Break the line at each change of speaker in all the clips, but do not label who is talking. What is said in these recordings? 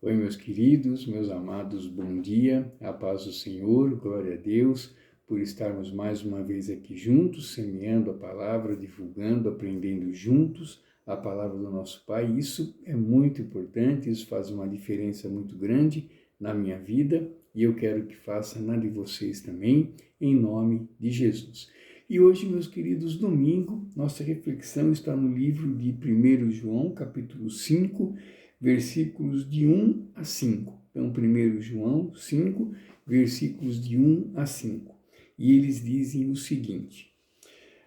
Oi, meus queridos, meus amados, bom dia, a paz do Senhor, glória a Deus, por estarmos mais uma vez aqui juntos, semeando a palavra, divulgando, aprendendo juntos a palavra do nosso Pai. Isso é muito importante, isso faz uma diferença muito grande na minha vida e eu quero que faça na de vocês também, em nome de Jesus. E hoje, meus queridos, domingo, nossa reflexão está no livro de 1 João, capítulo 5, versículos de 1 a 5. Então, 1 João 5, versículos de 1 a 5. E eles dizem o seguinte: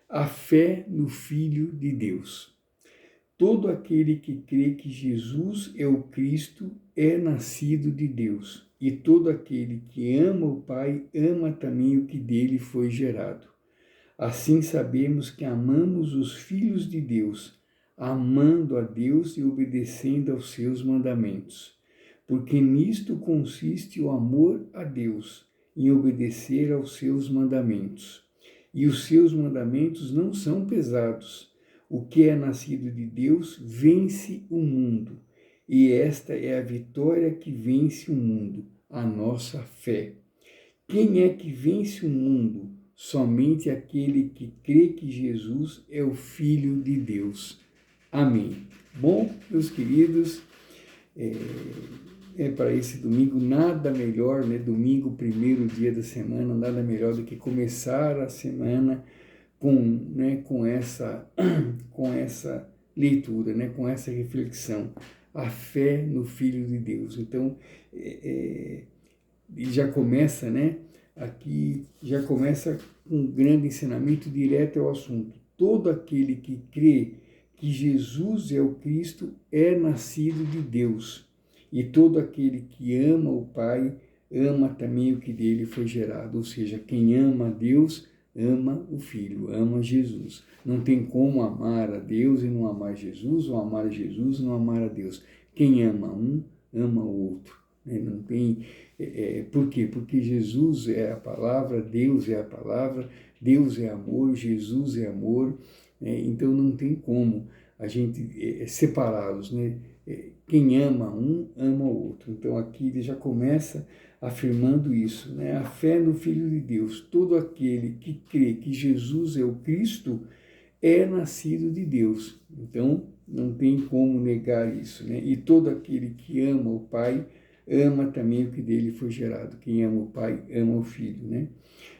a fé no Filho de Deus. Todo aquele que crê que Jesus é o Cristo é nascido de Deus, e todo aquele que ama o Pai ama também o que dele foi gerado. Assim sabemos que amamos os filhos de Deus, amando a Deus e obedecendo aos seus mandamentos. Porque nisto consiste o amor a Deus, em obedecer aos seus mandamentos. E os seus mandamentos não são pesados. O que é nascido de Deus vence o mundo. E esta é a vitória que vence o mundo, a nossa fé. Quem é que vence o mundo? Somente aquele que crê que Jesus é o Filho de Deus. Amém. Bom, meus queridos, para esse domingo nada melhor, né? Domingo, primeiro dia da semana, nada melhor do que começar a semana com essa leitura, né? Com essa reflexão. A fé no Filho de Deus. Então, e já começa, né? Aqui já começa um grande ensinamento direto ao assunto. Todo aquele que crê que Jesus é o Cristo é nascido de Deus. E todo aquele que ama o Pai ama também o que dele foi gerado. Ou seja, quem ama a Deus ama o Filho, ama Jesus. Não tem como amar a Deus e não amar Jesus, ou amar Jesus e não amar a Deus. Quem ama um, ama o outro. Não tem... por quê? Porque Jesus é a palavra, Deus é a palavra, Deus é amor, Jesus é amor, então não tem como a gente separá-los, né? Quem ama um, ama o outro. Então aqui ele já começa afirmando isso, né? A fé no Filho de Deus. Todo aquele que crê que Jesus é o Cristo é nascido de Deus. Então não tem como negar isso, né? E todo aquele que ama o Pai ama também o que dele foi gerado. Quem ama o Pai, ama o Filho, né?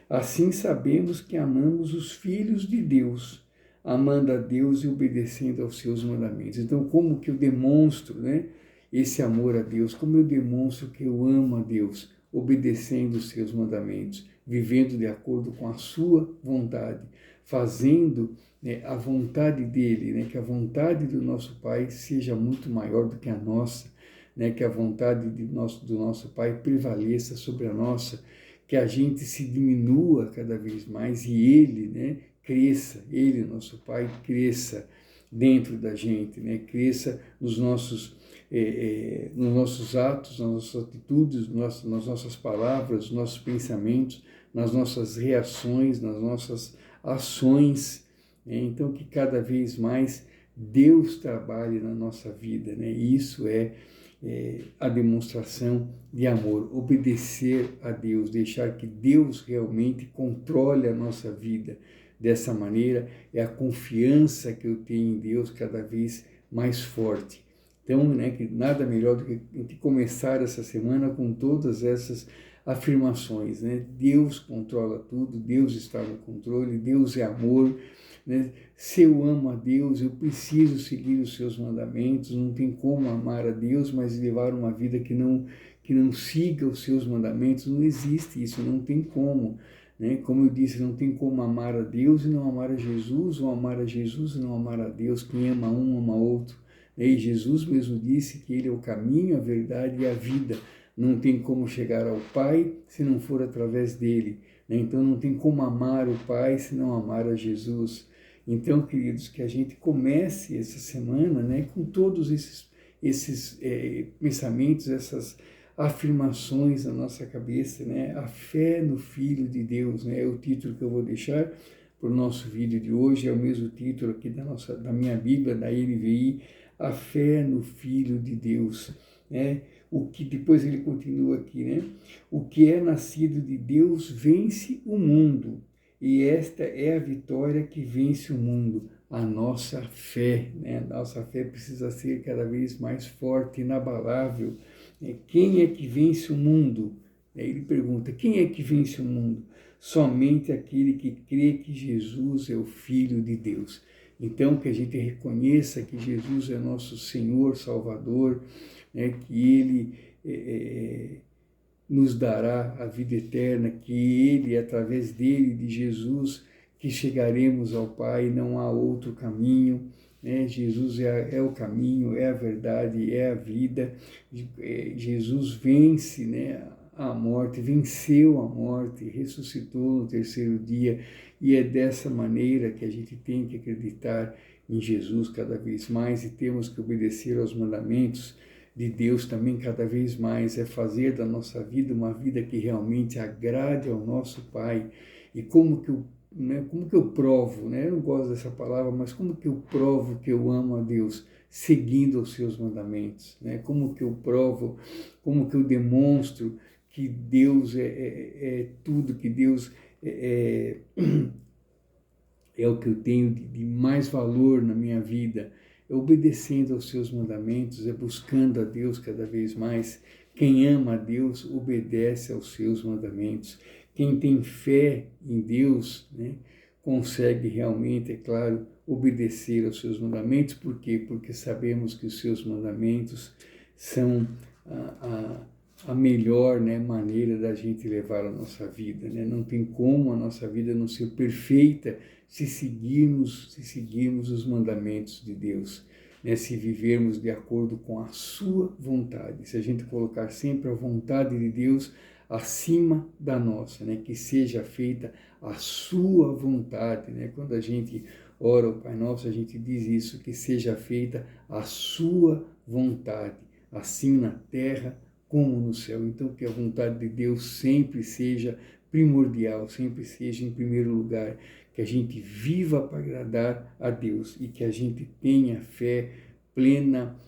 Assim sabemos que amamos os filhos de Deus, amando a Deus e obedecendo aos seus mandamentos. Então, como que eu demonstro, né, esse amor a Deus? Como eu demonstro que eu amo a Deus? Obedecendo os seus mandamentos, vivendo de acordo com a sua vontade, fazendo, né, a vontade dele, né, que a vontade do nosso Pai seja muito maior do que a nossa, né, que a vontade do nosso Pai prevaleça sobre a nossa, que a gente se diminua cada vez mais e ele, né, cresça, ele, nosso Pai, cresça dentro da gente, né, cresça nos nossos atos, nas nossas atitudes, nas nossas palavras, nos nossos pensamentos, nas nossas reações, nas nossas ações, né? Então que cada vez mais Deus trabalhe na nossa vida, né? E isso é a demonstração de amor, obedecer a Deus, deixar que Deus realmente controle a nossa vida. Dessa maneira, é a confiança que eu tenho em Deus cada vez mais forte. Então, né, que nada melhor do que começar essa semana com todas essas afirmações, né? Deus controla tudo, Deus está no controle, Deus é amor, né? Se eu amo a Deus, eu preciso seguir os seus mandamentos, não tem como amar a Deus, mas levar uma vida que não siga os seus mandamentos, não existe isso, não tem como. Né? Como eu disse, não tem como amar a Deus e não amar a Jesus, ou amar a Jesus e não amar a Deus. Quem ama um, ama outro. E Jesus mesmo disse que Ele é o caminho, a verdade e a vida. Não tem como chegar ao Pai se não for através dele. Né? Então não tem como amar o Pai se não amar a Jesus. Então, queridos, que a gente comece essa semana, né, com todos esses pensamentos, essas afirmações na nossa cabeça, né? A fé no Filho de Deus, né? É o título que eu vou deixar para o nosso vídeo de hoje, é o mesmo título aqui da minha Bíblia, da NVI, a fé no Filho de Deus. né? O que depois ele continua aqui, né? O que é nascido de Deus vence o mundo, e esta é a vitória que vence o mundo, a nossa fé, né? A nossa fé precisa ser cada vez mais forte, inabalável. Quem é que vence o mundo? Ele pergunta, quem é que vence o mundo? Somente aquele que crê que Jesus é o Filho de Deus. Então, que a gente reconheça que Jesus é nosso Senhor, Salvador, né? Que Ele nos dará a vida eterna, que Ele, através dele, de Jesus, que chegaremos ao Pai, não há outro caminho, né? Jesus é o caminho, é a verdade, é a vida. Jesus vence, né, a morte, venceu a morte, ressuscitou no terceiro dia, e é dessa maneira que a gente tem que acreditar em Jesus cada vez mais, e temos que obedecer aos mandamentos de Deus também cada vez mais, é fazer da nossa vida uma vida que realmente agrade ao nosso Pai. E como que eu provo, né? Eu não gosto dessa palavra, mas como que eu provo que eu amo a Deus? Seguindo os seus mandamentos, né? Como que eu provo, como que eu demonstro que Deus é tudo, que Deus é o que eu tenho de mais valor na minha vida, é obedecendo aos seus mandamentos, é buscando a Deus cada vez mais. Quem ama a Deus obedece aos seus mandamentos. Quem tem fé em Deus, né, consegue realmente, é claro, obedecer aos seus mandamentos. Por quê? Porque sabemos que os seus mandamentos são a melhor, né, maneira da gente levar a nossa vida, né? Não tem como a nossa vida não ser perfeita se seguirmos os mandamentos de Deus, né? Se vivermos de acordo com a sua vontade, se a gente colocar sempre a vontade de Deus acima da nossa, né? Que seja feita a sua vontade, né? Quando a gente ora o Pai Nosso, a gente diz isso, que seja feita a sua vontade, assim na terra como no céu. Então, que a vontade de Deus sempre seja primordial, sempre seja em primeiro lugar, que a gente viva para agradar a Deus e que a gente tenha fé plena,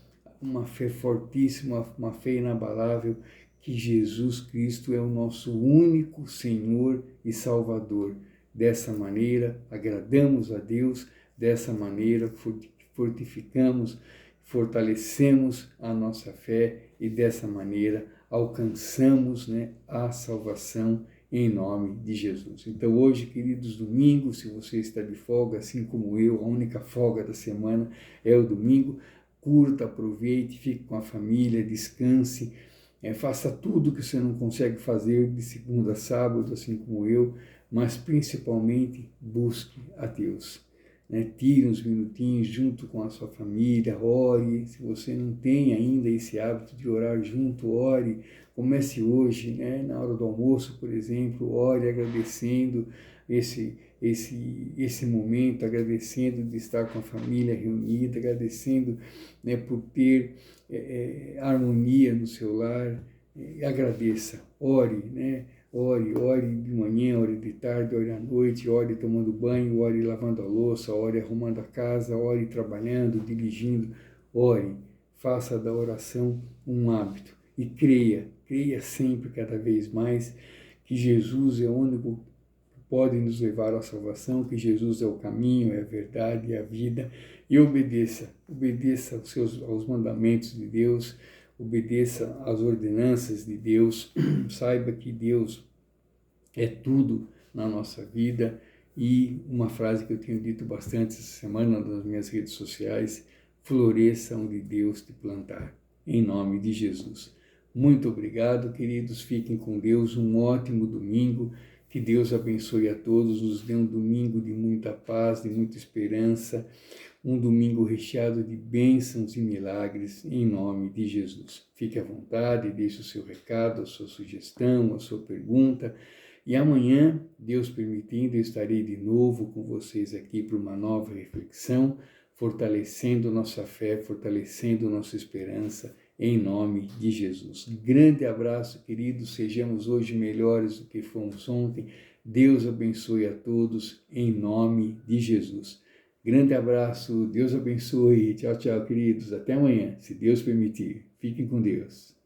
uma fé fortíssima, uma fé inabalável, que Jesus Cristo é o nosso único Senhor e Salvador. Dessa maneira, agradamos a Deus, dessa maneira, fortificamos, fortalecemos a nossa fé e dessa maneira alcançamos, né, a salvação em nome de Jesus. Então hoje, queridos, domingo, se você está de folga, assim como eu, a única folga da semana é o domingo, curta, aproveite, fique com a família, descanse, faça tudo que você não consegue fazer de segunda a sábado, assim como eu, mas principalmente busque a Deus. Né? Tire uns minutinhos junto com a sua família, ore. Se você não tem ainda esse hábito de orar junto, ore. Comece hoje, né? Na hora do almoço, por exemplo, ore agradecendo esse momento, agradecendo de estar com a família reunida, agradecendo, né, por ter harmonia no seu lar. Agradeça, ore, né? Ore de manhã, ore de tarde, ore à noite, ore tomando banho, ore lavando a louça, ore arrumando a casa, ore trabalhando, dirigindo, ore. Faça da oração um hábito e creia sempre cada vez mais que Jesus é o único que pode nos levar à salvação, que Jesus é o caminho, é a verdade, é a vida, e obedeça aos mandamentos de Deus, obedeça às ordenanças de Deus, saiba que Deus é tudo na nossa vida. E uma frase que eu tenho dito bastante essa semana nas minhas redes sociais: floresça onde Deus te plantar, em nome de Jesus. Muito obrigado, queridos, fiquem com Deus, um ótimo domingo, que Deus abençoe a todos, nos dê um domingo de muita paz, de muita esperança, um domingo recheado de bênçãos e milagres, em nome de Jesus. Fique à vontade, deixe o seu recado, a sua sugestão, a sua pergunta, e amanhã, Deus permitindo, eu estarei de novo com vocês aqui para uma nova reflexão, fortalecendo nossa fé, fortalecendo nossa esperança, em nome de Jesus. Grande abraço, queridos, sejamos hoje melhores do que fomos ontem. Deus abençoe a todos, em nome de Jesus. Grande abraço, Deus abençoe. Tchau, tchau, queridos. Até amanhã, se Deus permitir. Fiquem com Deus.